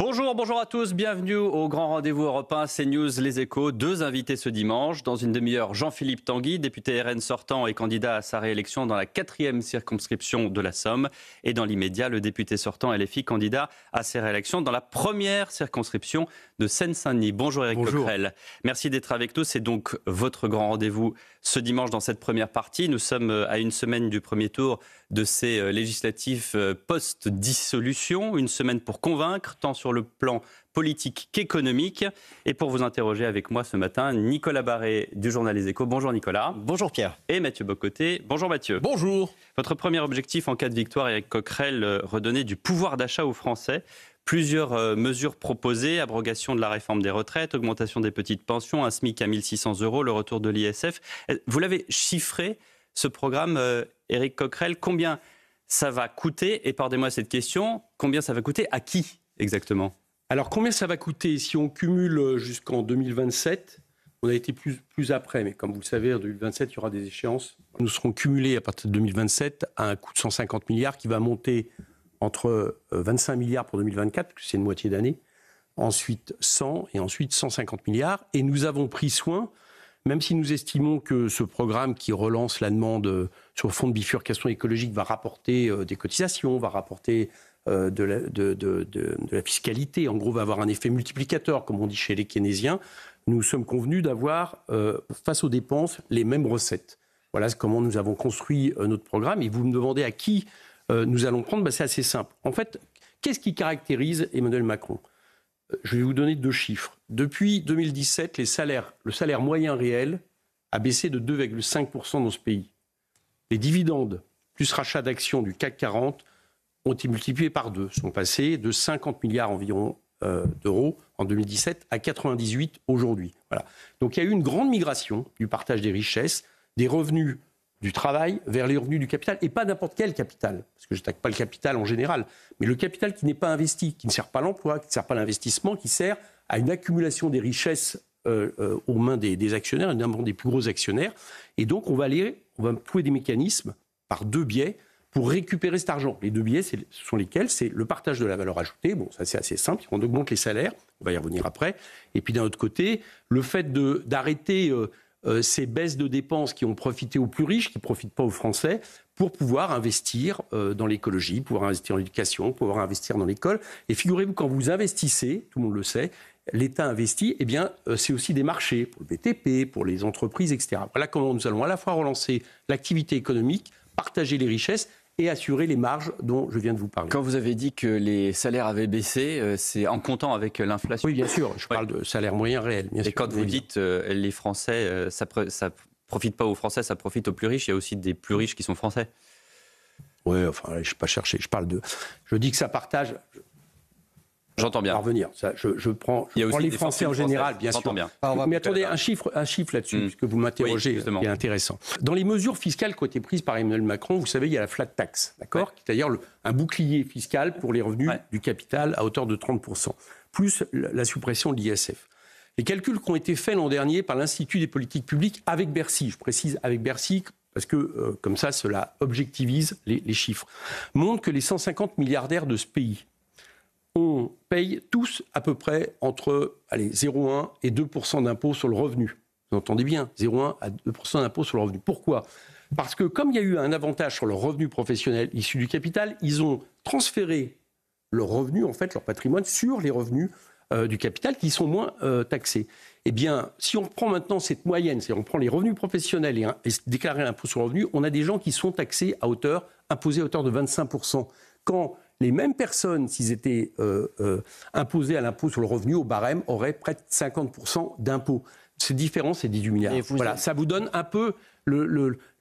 Bonjour à tous, bienvenue au grand rendez-vous européen CNews Les Échos. Deux invités ce dimanche. Dans une demi-heure, Jean-Philippe Tanguy, député RN sortant et candidat à sa réélection dans la 4e circonscription de la Somme. Et dans l'immédiat, le député sortant LFI, candidat à sa réélection dans la 1re circonscription de Seine-Saint-Denis. Bonjour Éric Coquerel. Merci d'être avec nous. C'est donc votre grand rendez-vous ce dimanche dans cette première partie. Nous sommes à une semaine du premier tour de ces législatives post-dissolution. Une semaine pour convaincre, tant sur le plan politique qu'économique. Et pour vous interroger avec moi ce matin, Nicolas Barré du journal Les Échos. Bonjour Nicolas. Bonjour Pierre. Et Mathieu Bocoté. Bonjour Mathieu. Bonjour. Votre premier objectif en cas de victoire, Éric Coquerel, redonner du pouvoir d'achat aux Français. Plusieurs mesures proposées, abrogation de la réforme des retraites, augmentation des petites pensions, un SMIC à 1 600 €, le retour de l'ISF. Vous l'avez chiffré, ce programme, Éric Coquerel. Combien ça va coûter? Et pardonnez-moi cette question, combien ça va coûter à qui exactement? Alors combien ça va coûter si on cumule jusqu'en 2027? On a été plus après, mais comme vous le savez, en 2027, il y aura des échéances. Nous serons cumulés à partir de 2027 à un coût de 150 milliards qui va monter entre 25 milliards pour 2024, parce que c'est une moitié d'année, ensuite 100 et ensuite 150 milliards. Et nous avons pris soin, même si nous estimons que ce programme qui relance la demande sur le fonds de bifurcation écologique va rapporter des cotisations, va rapporter de la fiscalité, en gros va avoir un effet multiplicateur, comme on dit chez les keynésiens, nous sommes convenus d'avoir, face aux dépenses, les mêmes recettes. Voilà comment nous avons construit notre programme. Et vous me demandez à qui nous allons prendre, c'est assez simple. En fait, qu'est-ce qui caractérise Emmanuel Macron? Je vais vous donner deux chiffres. Depuis 2017, le salaire moyen réel a baissé de 2,5% dans ce pays. Les dividendes, plus rachat d'actions du CAC 40, ont été multipliés par 2, sont passés de 50 milliards environ d'euros en 2017 à 98 aujourd'hui. Voilà. Donc il y a eu une grande migration du partage des richesses, des revenus du travail vers les revenus du capital, et pas n'importe quel capital, parce que je n'attaque pas le capital en général, mais le capital qui n'est pas investi, qui ne sert pas à l'emploi, qui ne sert pas à l'investissement, qui sert à une accumulation des richesses aux mains des actionnaires, notamment des plus gros actionnaires. Et donc on va trouver des mécanismes par deux biais pour récupérer cet argent. Les deux biais, ce sont lesquels? C'est le partage de la valeur ajoutée, bon ça c'est assez simple, on augmente les salaires, on va y revenir après, et puis d'un autre côté, le fait d'arrêter ces baisses de dépenses qui ont profité aux plus riches, qui ne profitent pas aux Français, pour pouvoir investir dans l'écologie, pouvoir investir en l'éducation, pouvoir investir dans l'école. Et figurez-vous, quand vous investissez, tout le monde le sait, l'État investit, eh bien, c'est aussi des marchés pour le BTP, pour les entreprises, etc. Voilà comment nous allons à la fois relancer l'activité économique, partager les richesses et assurer les marges dont je viens de vous parler. Quand vous avez dit que les salaires avaient baissé, c'est en comptant avec l'inflation? Oui, bien sûr, je parle de salaire moyen réel. Bien sûr, quand vous dites les Français, ça profite pas aux Français, ça profite aux plus riches, il y a aussi des plus riches qui sont français. Oui, enfin, je ne vais pas chercher, je dis que ça partage... J'entends bien. Parvenir. Je prends les Français en général, bien sûr. Bien. Mais attendez, un chiffre là-dessus, puisque vous m'interrogez, qui est intéressant. Dans les mesures fiscales qui ont été prises par Emmanuel Macron, vous savez, il y a la flat tax, d'accord, qui est d'ailleurs un bouclier fiscal pour les revenus du capital à hauteur de 30%, plus la suppression de l'ISF. Les calculs qui ont été faits l'an dernier par l'Institut des politiques publiques avec Bercy, je précise avec Bercy, parce que comme ça, cela objectivise les chiffres, montrent que les 150 milliardaires de ce pays, on paye tous à peu près entre 0,1 et 2% d'impôt sur le revenu. Vous entendez bien, 0,1 à 2% d'impôt sur le revenu. Pourquoi? Parce que comme il y a eu un avantage sur le revenu professionnel issu du capital, ils ont transféré leur revenu, en fait, leur patrimoine, sur les revenus du capital qui sont moins taxés. Eh bien, si on reprend maintenant cette moyenne, c'est-à-dire on prend les revenus professionnels et déclarer l'impôt sur le revenu, on a des gens qui sont taxés imposés à hauteur de 25%. Quand les mêmes personnes, s'ils étaient imposés à l'impôt sur le revenu, au barème, auraient près de 50% d'impôt. Cette différence, c'est 18 milliards. Voilà, ça vous donne un peu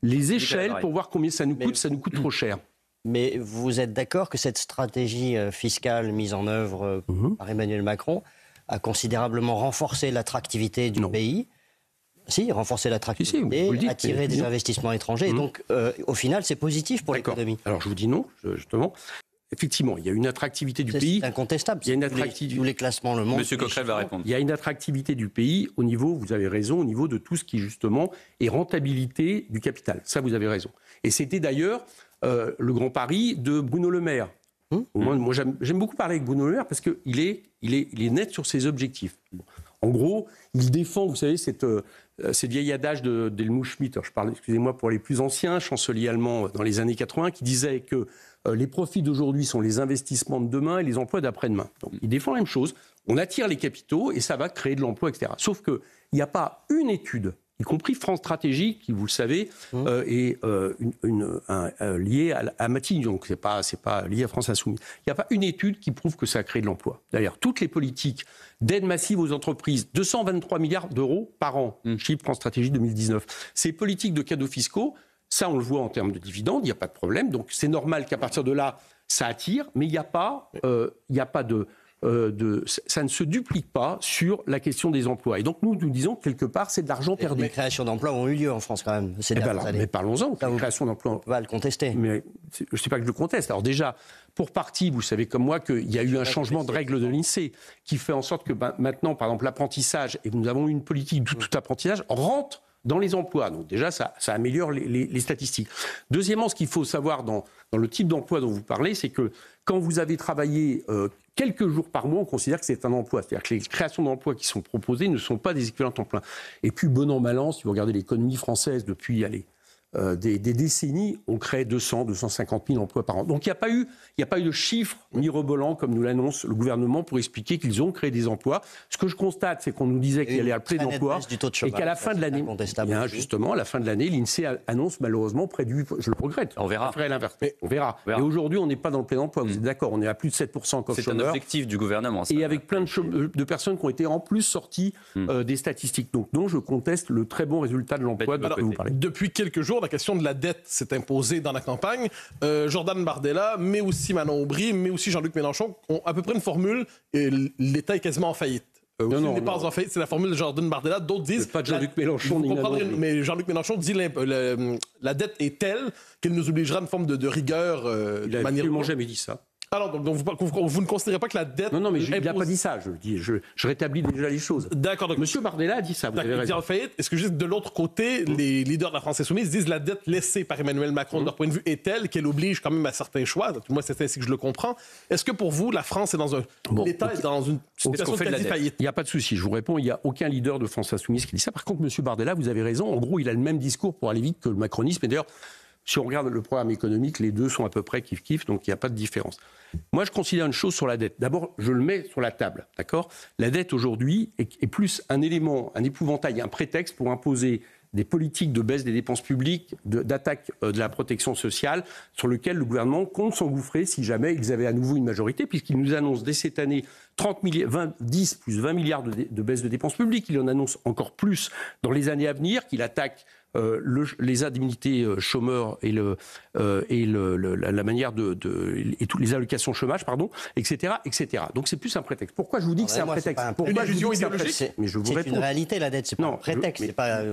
les échelles pour voir combien ça nous coûte. Ça nous coûte trop cher. Mais vous êtes d'accord que cette stratégie fiscale mise en œuvre par Emmanuel Macron a considérablement renforcé l'attractivité du pays? Si, renforcer l'attractivité, attirer des investissements étrangers. Donc, au final, c'est positif pour l'économie. Alors, je vous dis non, justement. Effectivement, il y a une attractivité du pays. C'est incontestable. Il y a une attractivité. Tous les classements le montrent. Monsieur Coquerel va répondre. Il y a une attractivité du pays au niveau, vous avez raison, au niveau de tout ce qui, justement, est rentabilité du capital. Ça, vous avez raison. Et c'était d'ailleurs le grand pari de Bruno Le Maire. Moi, j'aime beaucoup parler avec Bruno Le Maire parce qu'il est net sur ses objectifs. En gros, il défend, vous savez, cette vieille adage d'Helmut Schmidt, je parle, excusez-moi, pour les plus anciens, chancelier allemand dans les années 80, qui disait que les profits d'aujourd'hui sont les investissements de demain et les emplois d'après-demain. Donc, il défend la même chose. On attire les capitaux et ça va créer de l'emploi, etc. Sauf qu'il n'y a pas une étude, y compris France Stratégie, qui, vous le savez, est liée à Matignon, donc c'est pas lié à France Insoumise. Il n'y a pas une étude qui prouve que ça crée de l'emploi. D'ailleurs, toutes les politiques d'aide massive aux entreprises, 223 milliards d'euros par an, chiffre France Stratégie 2019. Ces politiques de cadeaux fiscaux, ça on le voit en termes de dividendes, il n'y a pas de problème. Donc c'est normal qu'à partir de là, ça attire, mais il n'y a pas ça ne se duplique pas sur la question des emplois. Et donc nous disons que quelque part, c'est de l'argent perdu. Les créations d'emplois ont eu lieu en France quand même. Mais parlons-en, la création d'emplois. On va le contester. Mais je ne sais pas que je le conteste. Alors déjà, pour partie, vous savez comme moi qu'il y a eu un changement de règle de l'INSEE qui fait en sorte que maintenant, par exemple, l'apprentissage, et nous avons une politique de tout apprentissage, rentre dans les emplois. Donc déjà, ça améliore les statistiques. Deuxièmement, ce qu'il faut savoir dans le type d'emploi dont vous parlez, c'est que quand vous avez travaillé quelques jours par mois, on considère que c'est un emploi. C'est-à-dire que les créations d'emplois qui sont proposées ne sont pas des équivalents temps plein. Et puis, bon an, mal an, si vous regardez l'économie française depuis des décennies, on crée 250 000 emplois par an. Donc il n'y a pas eu de chiffre mirobolant, comme nous l'annonce le gouvernement, pour expliquer qu'ils ont créé des emplois. Ce que je constate, c'est qu'on nous disait qu'il y allait à plein d'emplois, et qu'à la fin de l'année, justement, à la fin de l'année, l'INSEE annonce malheureusement près du... Je le regrette. On verra. On verra. Et aujourd'hui, on n'est pas dans le plein emploi. Vous êtes d'accord, on est à plus de 7% encore chômeurs. C'est un objectif du gouvernement. Ça. Et avec plein de personnes qui ont été en plus sorties des statistiques. Donc non, je conteste le très bon résultat de l'emploi dont vous parlez. Depuis quelques jours, la question de la dette s'est imposée dans la campagne. Jordan Bardella, mais aussi Manon Aubry, mais aussi Jean-Luc Mélenchon ont à peu près une formule et l'État est quasiment en faillite. N'est pas en faillite, c'est la formule de Jordan Bardella. D'autres disent... Pas de Jean-Luc Mélenchon. Mais Jean-Luc Mélenchon dit la dette est telle qu'elle nous obligera à une forme de rigueur. Il n'a absolument jamais dit ça. Alors, donc vous ne considérez pas que la dette... Non, mais il n'a pas dit ça. Je rétablis déjà les choses. D'accord. Donc, Monsieur Bardella a dit ça. Vous avez raison. En faillite. Est-ce que juste de l'autre côté, les leaders de la France Insoumise disent la dette laissée par Emmanuel Macron, de leur point de vue, est telle qu'elle oblige quand même à certains choix. Moi, c'est ainsi que je le comprends. Est-ce que pour vous, la France est dans l'État est dans une situation de quasi-faillite? Il n'y a pas de souci. Je vous réponds. Il n'y a aucun leader de France Insoumise qui dit ça. Par contre, Monsieur Bardella, vous avez raison. En gros, il a le même discours pour aller vite que le macronisme. Et d'ailleurs, si on regarde le programme économique, les deux sont à peu près kiff-kiff, donc il n'y a pas de différence. Moi, je considère une chose sur la dette. D'abord, je le mets sur la table, d'accord ? La dette, aujourd'hui, est plus un élément, un épouvantail, un prétexte pour imposer des politiques de baisse des dépenses publiques, d'attaque de la protection sociale, sur lequel le gouvernement compte s'engouffrer si jamais ils avaient à nouveau une majorité, puisqu'il nous annonce dès cette année 10 plus 20 milliards de baisse de dépenses publiques. Il en annonce encore plus dans les années à venir, qu'il attaque les indemnités chômeurs et la manière et toutes les allocations chômage, pardon, etc., etc. Donc c'est plus un prétexte. Pourquoi je vous dis que c'est un prétexte? Pourquoi je vous dis que c'est un prétexte? C'est une réalité, la dette, c'est pas un prétexte.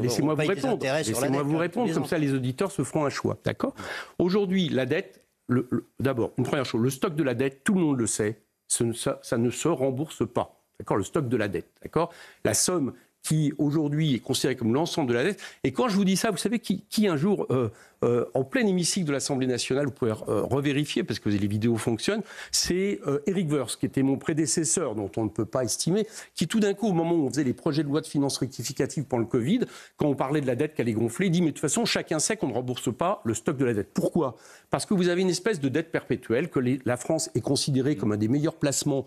Laissez-moi vous répondre. Laissez-moi vous répondre, comme ça les auditeurs se feront un choix. D'accord? Aujourd'hui, la dette, d'abord, une première chose, le stock de la dette, tout le monde le sait, ça ne se rembourse pas. D'accord? Le stock de la dette. D'accord? La somme qui aujourd'hui est considéré comme l'ensemble de la dette. Et quand je vous dis ça, vous savez qui un jour, en plein hémicycle de l'Assemblée nationale, vous pouvez revérifier parce que les vidéos fonctionnent, c'est Éric Woerth, qui était mon prédécesseur, dont on ne peut pas estimer, qui tout d'un coup, au moment où on faisait les projets de loi de finances rectificatives pendant le Covid, quand on parlait de la dette qui allait gonfler, il dit, mais de toute façon, chacun sait qu'on ne rembourse pas le stock de la dette. Pourquoi? Parce que vous avez une espèce de dette perpétuelle, que la France est considérée comme un des meilleurs placements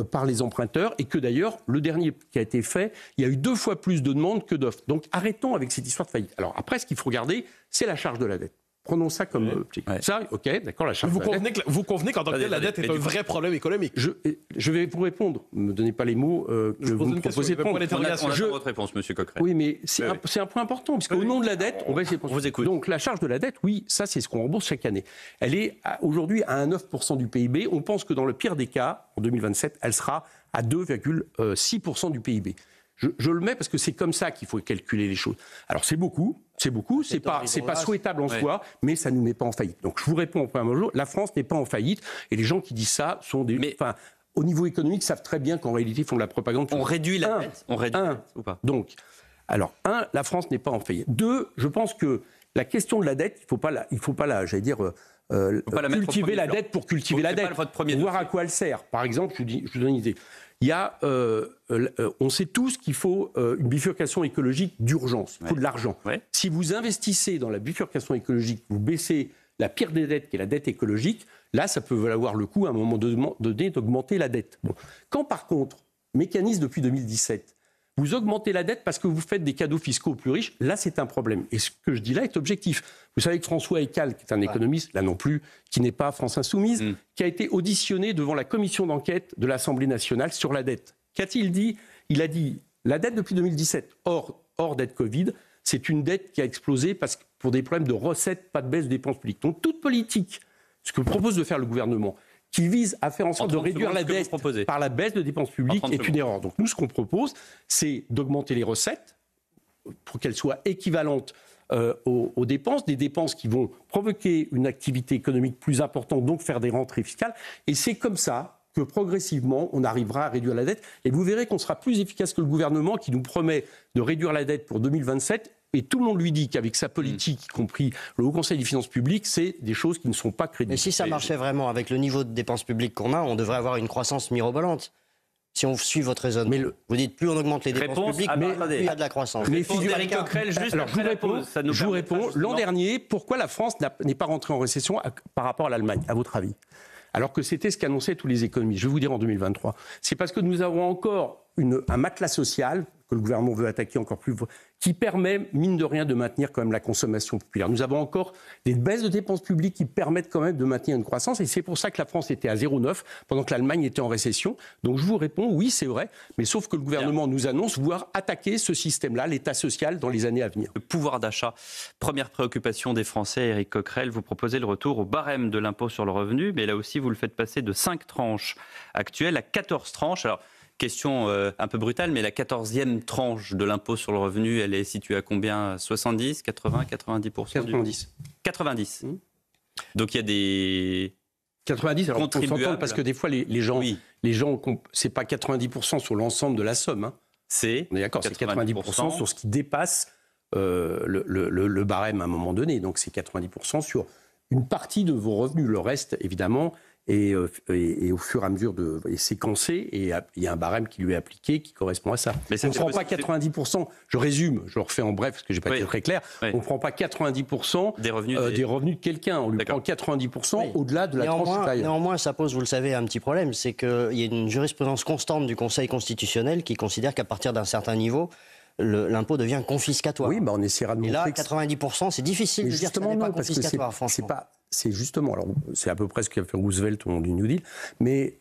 par les emprunteurs, et que d'ailleurs, le dernier qui a été fait, il y a eu 2 fois plus de demandes que d'offres. Donc arrêtons avec cette histoire de faillite. Alors après, ce qu'il faut regarder, c'est la charge de la dette. Prenons ça comme... Ça, ok, d'accord, la charge de la dette. Vous convenez qu'en tant que tel, la dette est un vrai problème économique? Je vais vous répondre. Ne me donnez pas les mots que vous me proposez de prendre. On attend votre réponse, monsieur Coquerel. Oui, mais c'est un point important, parce qu'au nom de la dette, on va essayer de... On vous écoute. Donc la charge de la dette, oui, ça c'est ce qu'on rembourse chaque année. Elle est aujourd'hui à 9% du PIB. On pense que dans le pire des cas, en 2027, elle sera à 2,6% du PIB. Je le mets parce que c'est comme ça qu'il faut calculer les choses. Alors c'est beaucoup, c'est pas souhaitable en soi, mais ça ne nous met pas en faillite. Donc je vous réponds au premier jour, la France n'est pas en faillite, et les gens qui disent ça sont des... au niveau économique, savent très bien qu'en réalité, ils font de la propagande. On réduit la dette. On réduit la dette ou pas? Donc, alors, la France n'est pas en faillite. 2, je pense que la question de la dette, il faut pas j'allais dire, cultiver la dette pour cultiver la dette, voir à quoi elle sert. Par exemple, je vous donne une idée. Il y a, on sait tous qu'il faut une bifurcation écologique d'urgence. Il faut de l'argent. Ouais. Si vous investissez dans la bifurcation écologique, vous baissez la pire des dettes, qui est la dette écologique, là, ça peut valoir le coup à un moment donné d'augmenter la dette. Bon. Quand par contre, mécanisme depuis 2017, vous augmentez la dette parce que vous faites des cadeaux fiscaux aux plus riches, là c'est un problème. Et ce que je dis là est objectif. Vous savez que François Ekal, qui est un économiste, là non plus, qui n'est pas France Insoumise, qui a été auditionné devant la commission d'enquête de l'Assemblée nationale sur la dette. Qu'a-t-il dit ? Il a dit, la dette depuis 2017, hors dette Covid, c'est une dette qui a explosé parce que pour des problèmes de recettes, pas de baisse de dépenses publiques. Donc toute politique, ce que propose de faire le gouvernement, qui vise à faire en sorte de réduire la dette par la baisse de dépenses publiques est une erreur. Donc nous, ce qu'on propose, c'est d'augmenter les recettes pour qu'elles soient équivalentes aux dépenses, des dépenses qui vont provoquer une activité économique plus importante, donc faire des rentrées fiscales. Et c'est comme ça que progressivement, on arrivera à réduire la dette. Et vous verrez qu'on sera plus efficace que le gouvernement qui nous promet de réduire la dette pour 2027. Et tout le monde lui dit qu'avec sa politique, y compris le Haut Conseil des finances publiques, c'est des choses qui ne sont pas crédibles. Mais si ça marchait vraiment avec le niveau de dépenses publiques qu'on a, on devrait avoir une croissance mirobolante. Si on suit votre raisonnement, vous dites plus on augmente les dépenses publiques, plus il y a de la croissance. Mais Éric Coquerel, juste après la pause, je vous réponds. L'an dernier, pourquoi la France n'est pas rentrée en récession par rapport à l'Allemagne, à votre avis ? Alors que c'était ce qu'annonçaient tous les économistes. Je vais vous dire en 2023. C'est parce que nous avons encore un matelas social que le gouvernement veut attaquer encore plus, qui permet, mine de rien, de maintenir quand même la consommation populaire. Nous avons encore des baisses de dépenses publiques qui permettent quand même de maintenir une croissance, et c'est pour ça que la France était à 0,9, pendant que l'Allemagne était en récession. Donc je vous réponds, oui, c'est vrai, mais sauf que le gouvernement nous annonce vouloir attaquer ce système-là, l'État social, dans les années à venir. Le pouvoir d'achat, première préoccupation des Français, Éric Coquerel, vous proposez le retour au barème de l'impôt sur le revenu, mais là aussi vous le faites passer de 5 tranches actuelles à 14 tranches. Alors, question un peu brutale, mais la 14e tranche de l'impôt sur le revenu, elle est située à combien ? 70, 80, 90% 90. 90. Donc il y a des 90, alors contribuables. On s'entend parce que des fois, les gens, c'est pas 90% sur l'ensemble de la somme. Hein. On est d'accord, c'est 90% sur ce qui dépasse le barème à un moment donné. Donc c'est 90% sur une partie de vos revenus. Le reste, évidemment, et au fur et à mesure est séquencé, et il y a un barème qui lui est appliqué qui correspond à ça. Mais on ne prend pas 90%, je résume, je le refais en bref parce que je n'ai pas été très clair, on ne prend pas 90% des revenus de quelqu'un, on lui prend 90% au-delà de la tranche supérieure. Néanmoins, ça pose, vous le savez, un petit problème, c'est qu'il y a une jurisprudence constante du Conseil constitutionnel qui considère qu'à partir d'un certain niveau, l'impôt devient confiscatoire. Oui, on essaiera de montrer. Et là, 90%, c'est difficile de dire que ça n'est pas confiscatoire, franchement. C'est justement, alors c'est à peu près ce qu'a fait Roosevelt au moment du New Deal, mais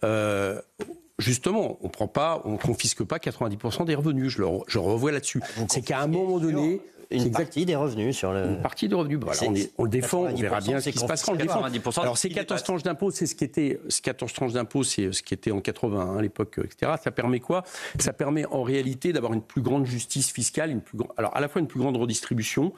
justement, on confisque pas 90% des revenus. Je revois là-dessus. C'est qu'à un moment donné, une partie des revenus sur le. Une partie des revenus. Voilà, on le défend, on verra bien ce qui se passera. On le défend. Alors ces 14 tranches d'impôt, c'est ce qui était. 14 tranches d'impôt, c'est ce qui était en 80 à l'époque, etc. Ça permet quoi ? Ça permet en réalité d'avoir une plus grande justice fiscale, alors à la fois une plus grande redistribution.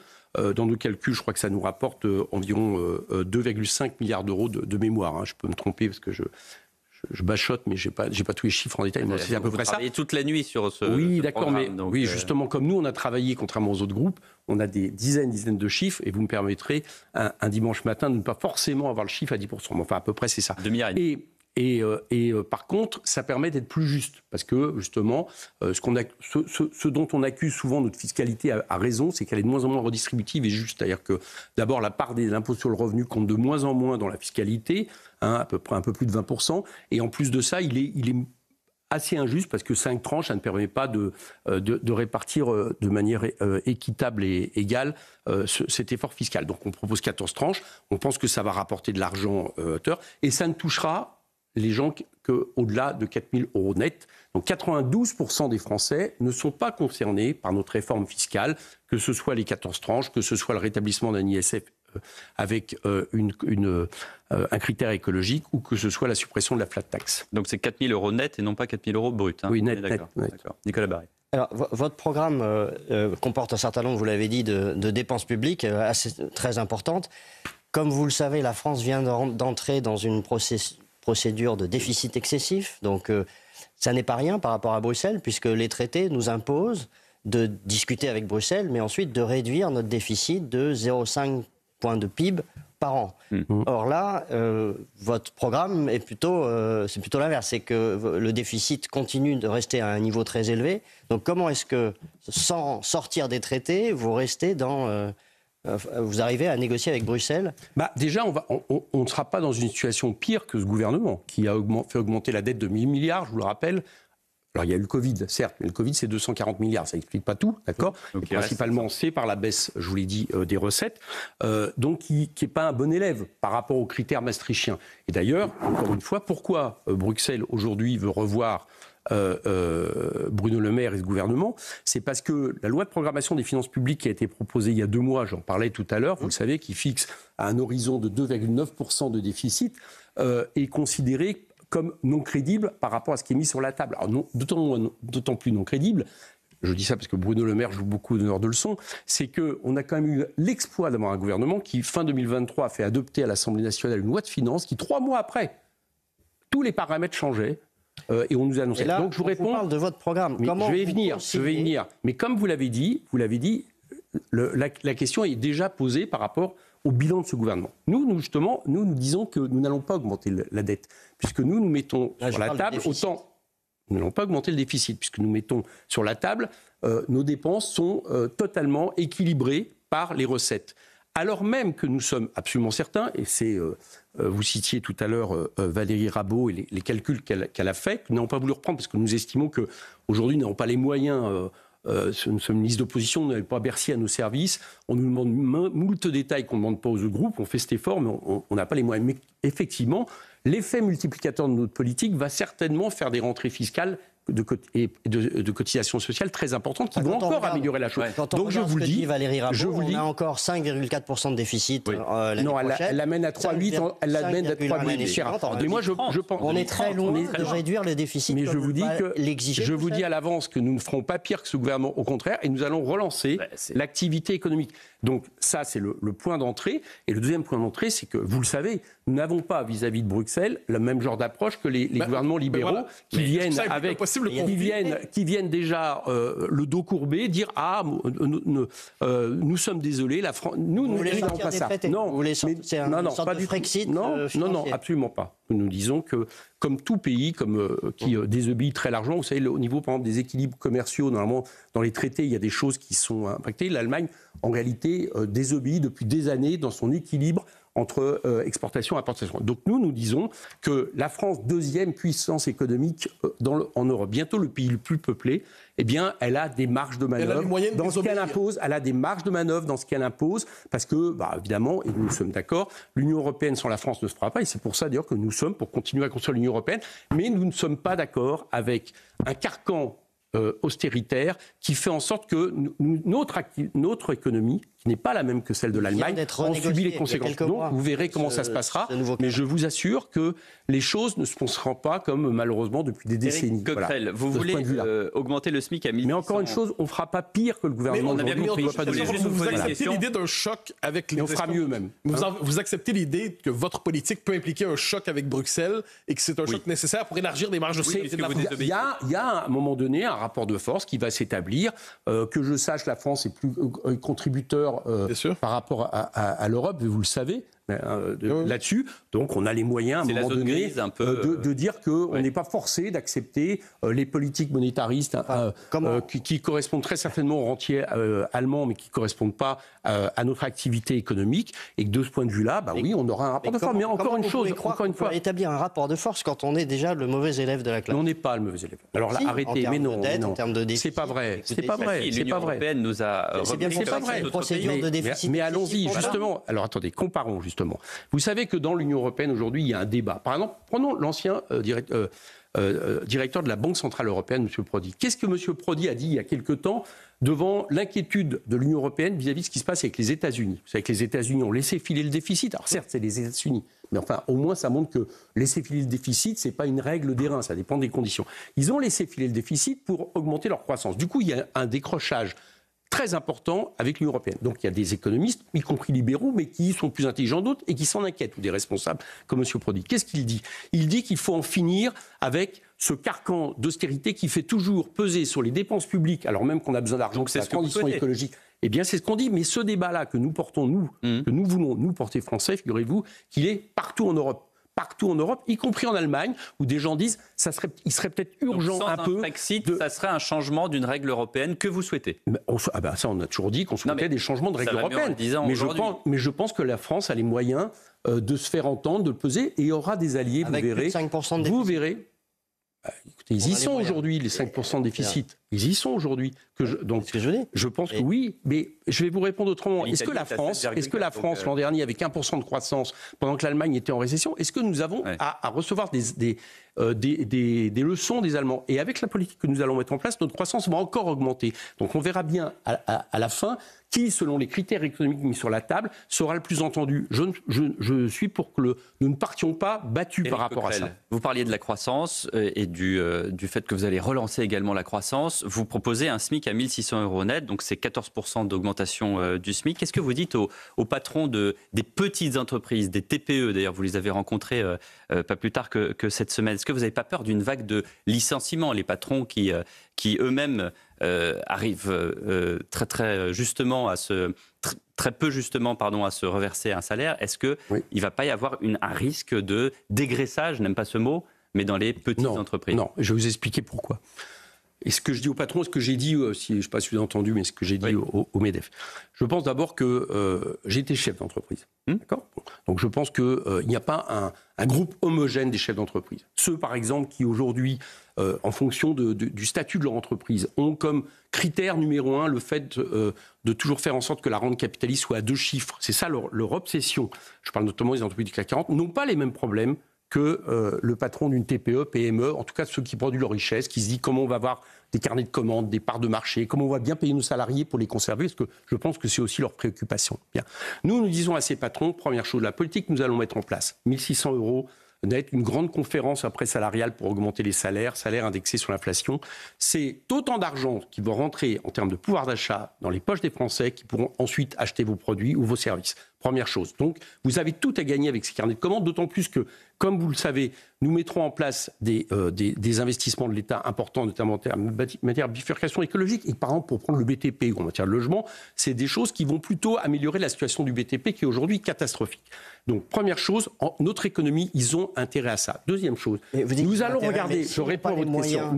Dans nos calculs, je crois que ça nous rapporte environ 2,5 milliards d'euros de mémoire. Hein. Je peux me tromper parce que je bachote, mais j'ai pas tous les chiffres en détail. Mais c'est à peu près ça. Vous travaillez toute la nuit sur ce Oui, d'accord, programme, mais oui, justement, comme nous, on a travaillé, contrairement aux autres groupes, on a des dizaines de chiffres, et vous me permettrez, un dimanche matin, de ne pas forcement avoir le chiffre à 10%. Mais enfin, à peu près, c'est ça. Et par contre, ça permet d'être plus juste, parce que justement, ce dont on accuse souvent notre fiscalité à raison, c'est qu'elle est de moins en moins redistributive et juste. C'est-à-dire que d'abord, la part des impôts sur le revenu compte de moins en moins dans la fiscalité, à peu près un peu plus de 20%, et en plus de ça, il est assez injuste parce que 5 tranches, ça ne permet pas de répartir de manière équitable et égale cet effort fiscal. Donc on propose 14 tranches, on pense que ça va rapporter de l'argent hauteur, et ça ne touchera les gens qu'au-delà de 4 000 euros net. Donc 92% des Français ne sont pas concernés par notre réforme fiscale, que ce soit les 14 tranches, que ce soit le rétablissement d'un ISF avec un critère écologique, ou que ce soit la suppression de la flat tax. Donc c'est 4 000 euros net et non pas 4 000 euros brut. Hein. Oui, net. Nicolas Barré. Alors, votre programme comporte un certain nombre, vous l'avez dit, de dépenses publiques très importantes. Comme vous le savez, la France vient d'entrer dans une procédure de déficit excessif. Donc, ça n'est pas rien par rapport à Bruxelles, puisque les traités nous imposent de discuter avec Bruxelles, mais ensuite de réduire notre déficit de 0,5 point de PIB par an. Or là, votre programme est c'est plutôt l'inverse, c'est que le déficit continue de rester à un niveau très élevé. Donc comment est-ce que, sans sortir des traités, vous restez vous arrivez à négocier avec Bruxelles? Déjà, on ne sera pas dans une situation pire que ce gouvernement qui a fait augmenter la dette de 1 000 milliards, je vous le rappelle. Alors, il y a eu le Covid, certes, mais le Covid, c'est 240 milliards. Ça n'explique pas tout, d'accord? Principalement, c'est par la baisse, je vous l'ai dit, des recettes, donc qui n'est pas un bon élève par rapport aux critères maastrichtiens. Et d'ailleurs, encore une fois, pourquoi Bruxelles, aujourd'hui, veut revoir Bruno Le Maire et ce gouvernement? C'est parce que la loi de programmation des finances publiques qui a été proposée il y a 2 mois, j'en parlais tout à l'heure, vous le savez, qui fixe à un horizon de 2,9% de déficit, est considérée comme non crédible par rapport à ce qui est mis sur la table. Alors d'autant plus non crédible, je dis ça parce que Bruno Le Maire joue beaucoup d'honneur de leçon, c'est qu'on a quand même eu l'exploit d'avoir un gouvernement qui, fin 2023, a fait adopter à l'Assemblée nationale une loi de finances qui, 3 mois après, tous les paramètres changeaient. Et on nous a annoncé. Là, donc je vous réponds. On parle de votre programme. Je vais y venir. Mais comme vous l'avez dit, la question est déjà posée par rapport au bilan de ce gouvernement. Nous disons que nous n'allons pas augmenter la dette, puisque nous mettons sur la table autant. Nous n'allons pas augmenter le déficit, puisque nous mettons sur la table nos dépenses sont totalement équilibrées par les recettes. Alors même que nous sommes absolument certains, et vous citiez tout à l'heure Valérie Rabault et les calculs qu'elle a faits, nous n'avons pas voulu reprendre parce que nous estimons qu'aujourd'hui nous n'avons pas les moyens. Nous sommes une liste d'opposition, nous n'avons pas Bercy à nos services, on nous demande moult détails qu'on ne demande pas aux autres groupes, on fait cet effort, mais on n'a pas les moyens. Mais effectivement, l'effet multiplicateur de notre politique va certainement faire des rentrées fiscales de cotisations sociales très importantes qui vont encore améliorer la chose. Donc je vous le dis, Valérie Rabault, on a encore 5,4% de déficit l'année prochaine. Elle l'amène à 3,8, elle l'amène à 3,8. Mais moi je pense on est très loin de réduire le déficit. Mais je vous dis je vous dis à l'avance que nous ne ferons pas pire que ce gouvernement, au contraire, et nous allons relancer l'activité économique. Donc ça c'est le point d'entrée. Et le deuxième point d'entrée, c'est que vous le savez, nous n'avons pas vis-à-vis de Bruxelles le même genre d'approche que les gouvernements libéraux qui viennent avec qui viennent déjà le dos courbé, dire nous sommes désolés, la France, nous n'avons pas ça. Non, vous voulez c'est une sorte de Frexit non, absolument pas. Nous disons que comme tout pays qui désobéit très largement, vous savez, au niveau par exemple des équilibres commerciaux, normalement dans les traités il y a des choses qui sont impactées. L'Allemagne en réalité désobéit depuis des années dans son équilibre entre exportation et importation. Donc nous disons que la France, deuxième puissance économique en Europe, bientôt le pays le plus peuplé, eh bien, elle a des marges de manœuvre dans ce qu'elle impose. Elle a des marges de manœuvre dans ce qu'elle impose, parce que, évidemment, et nous sommes d'accord, l'Union européenne sans la France ne se fera pas, et c'est pour ça d'ailleurs que nous sommes pour continuer à construire l'Union européenne, mais nous ne sommes pas d'accord avec un carcan austéritaire qui fait en sorte que notre économie, qui n'est pas la même que celle de l'Allemagne, en subit les conséquences. Donc vous verrez comment ça se passera, mais je vous assure que les choses ne se passeront pas comme malheureusement depuis des décennies. Éric Coquerel, vous voulez augmenter le SMIC à 1 600. Mais encore une chose, on ne fera pas pire que le gouvernement aujourd'hui. Vous acceptez l'idée d'un choc avec les... on fera mieux même. Vous acceptez l'idée que votre politique peut impliquer un choc avec Bruxelles et que c'est un choc nécessaire pour élargir des marges de sécurité de la France. Il y a à un moment donné un rapport de force qui va s'établir. Que je sache, la France est plus contributeur par rapport à l'Europe, vous le savez. Là-dessus, donc on a les moyens à un moment donné de dire qu'on n'est pas forcé d'accepter les politiques monétaristes qui correspondent très certainement au rentier allemand, mais qui ne correspondent pas à notre activité économique, et que de ce point de vue-là, oui, on aura un rapport de force. Mais encore une fois, établir un rapport de force quand on est déjà le mauvais élève de la classe. Mais on n'est pas le mauvais élève. Alors là, arrêtez, mais non, c'est pas vrai, c'est pas vrai. L'Union européenne nous a. C'est bien pour ça que une procédure de déficit. Mais allons-y justement. Alors attendez, comparons justement. Vous savez que dans l'Union européenne aujourd'hui, il y a un débat. Par exemple, prenons l'ancien directeur de la Banque centrale européenne, M. Prodi. Qu'est-ce que M. Prodi a dit il y a quelque temps devant l'inquiétude de l'Union européenne vis-à-vis de ce qui se passe avec les États-Unis? Vous savez que les États-Unis ont laissé filer le déficit. Alors certes, c'est les États-Unis, mais enfin, au moins, ça montre que laisser filer le déficit, c'est pas une règle d'airain, ça dépend des conditions. Ils ont laissé filer le déficit pour augmenter leur croissance. Du coup, il y a un décrochage très important avec l'Union européenne. Donc il y a des économistes, y compris libéraux, mais qui sont plus intelligents d'autres et qui s'en inquiètent, ou des responsables comme M. Prodi. Qu'est-ce qu'il dit? Il dit qu'il faut en finir avec ce carcan d'austérité qui fait toujours peser sur les dépenses publiques, alors même qu'on a besoin d'argent pour la transition écologique. Eh bien, c'est ce qu'on dit. Mais ce débat-là que nous portons, que nous voulons, nous, porter français, figurez-vous, qu'il est partout en Europe. Partout en Europe, y compris en Allemagne, où des gens disent il serait peut-être urgent donc, un peu. Brexit, ça serait un changement d'une règle européenne que vous souhaitez. Ça, on a toujours dit qu'on souhaitait des changements de règles européennes. Mais je pense que la France a les moyens de se faire entendre, de le peser, et il y aura des alliés, avec vous verrez. Plus de 5% de vous déficit. verrez. Écoutez, ils y sont aujourd'hui, les 5% de déficit. Ils y sont aujourd'hui. Donc, c'est ce que je dis. Je pense que oui, mais je vais vous répondre autrement. Est-ce que la France, l'an dernier, avec 1% de croissance, pendant que l'Allemagne était en récession, est-ce que nous avons à recevoir des leçons des Allemands? Et avec la politique que nous allons mettre en place, notre croissance va encore augmenter. Donc on verra bien à la fin qui, selon les critères économiques mis sur la table, sera le plus entendu. Je suis pour que nous ne partions pas battus par rapport à ça. Vous parliez de la croissance et du fait que vous allez relancer également la croissance. Vous proposez un SMIC à 1 600 € net, donc c'est 14% d'augmentation du SMIC. Qu'est-ce que vous dites aux patrons des petites entreprises, des TPE? D'ailleurs, vous les avez rencontrés pas plus tard que cette semaine. Est-ce que vous n'avez pas peur d'une vague de licenciements? Les patrons qui eux-mêmes arrivent très justement très peu justement à se reverser un salaire. Est-ce qu'il ne va pas y avoir un risque de dégraissage, je n'aime pas ce mot, mais dans les petites entreprises? Non, je vais vous expliquer pourquoi. Et ce que je dis aux patrons, ce que j'ai dit, je ne sais pas si vous avez entendu, mais ce que j'ai dit au MEDEF. Je pense d'abord que j'ai été chef d'entreprise. D'accord ? Donc je pense qu'il n'y a pas un groupe homogène des chefs d'entreprise. Ceux, par exemple, qui aujourd'hui, en fonction du statut de leur entreprise, ont comme critère numéro 1 le fait de toujours faire en sorte que la rente capitaliste soit à 2 chiffres. C'est ça leur obsession. Je parle notamment des entreprises du CAC 40, n'ont pas les mêmes problèmes que le patron d'une TPE, PME, en tout cas ceux qui produisent leur richesse, qui se dit comment on va avoir des carnets de commandes, des parts de marché, comment on va bien payer nos salariés pour les conserver, parce que je pense que c'est aussi leur préoccupation. Bien. Nous disons à ces patrons, première chose, la politique que nous allons mettre en place, 1 600 € net, une grande conférence après salariale pour augmenter les salaires indexés sur l'inflation. C'est autant d'argent qui va rentrer en termes de pouvoir d'achat dans les poches des Français qui pourront ensuite acheter vos produits ou vos services. Première chose. Donc, vous avez tout à gagner avec ces carnets de commandes, d'autant plus que, comme vous le savez, nous mettrons en place des investissements de l'État importants, notamment en matière de bifurcation écologique. Et par exemple, pour prendre le BTP ou en matière de logement, c'est des choses qui vont plutôt améliorer la situation du BTP qui est aujourd'hui catastrophique. Donc, première chose, notre économie, ils ont intérêt à ça. Deuxième chose, nous allons regarder, je réponds à votre question,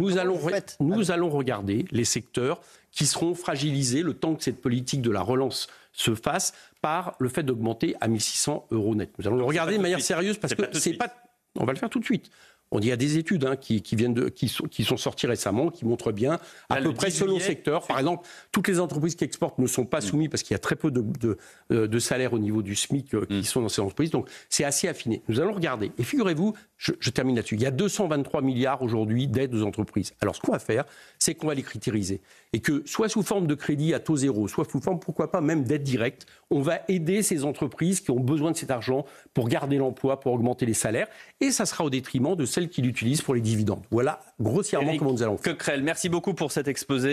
nous allons regarder les secteurs qui seront fragilisés le temps que cette politique de la relance se fasse par le fait d'augmenter à 1 600 € net. Nous allons le regarder de manière sérieuse parce que c'est pas... On va le faire tout de suite. Il y a des études qui sont sorties récemment, qui montrent bien, à peu près selon le secteur. Par exemple, toutes les entreprises qui exportent ne sont pas soumises parce qu'il y a très peu de salaires au niveau du SMIC qui sont dans ces entreprises. Donc, c'est assez affiné. Nous allons regarder. Et figurez-vous, je termine là-dessus, il y a 223 milliards aujourd'hui d'aides aux entreprises. Alors, ce qu'on va faire, c'est qu'on va les critériser. Et que, soit sous forme de crédit à taux zéro, soit sous forme, pourquoi pas, même d'aide directe, on va aider ces entreprises qui ont besoin de cet argent pour garder l'emploi, pour augmenter les salaires. Et ça sera au détriment de celles qui l'utilisent pour les dividendes. Voilà grossièrement comment nous allons faire. Coquerel, merci beaucoup pour cet exposé.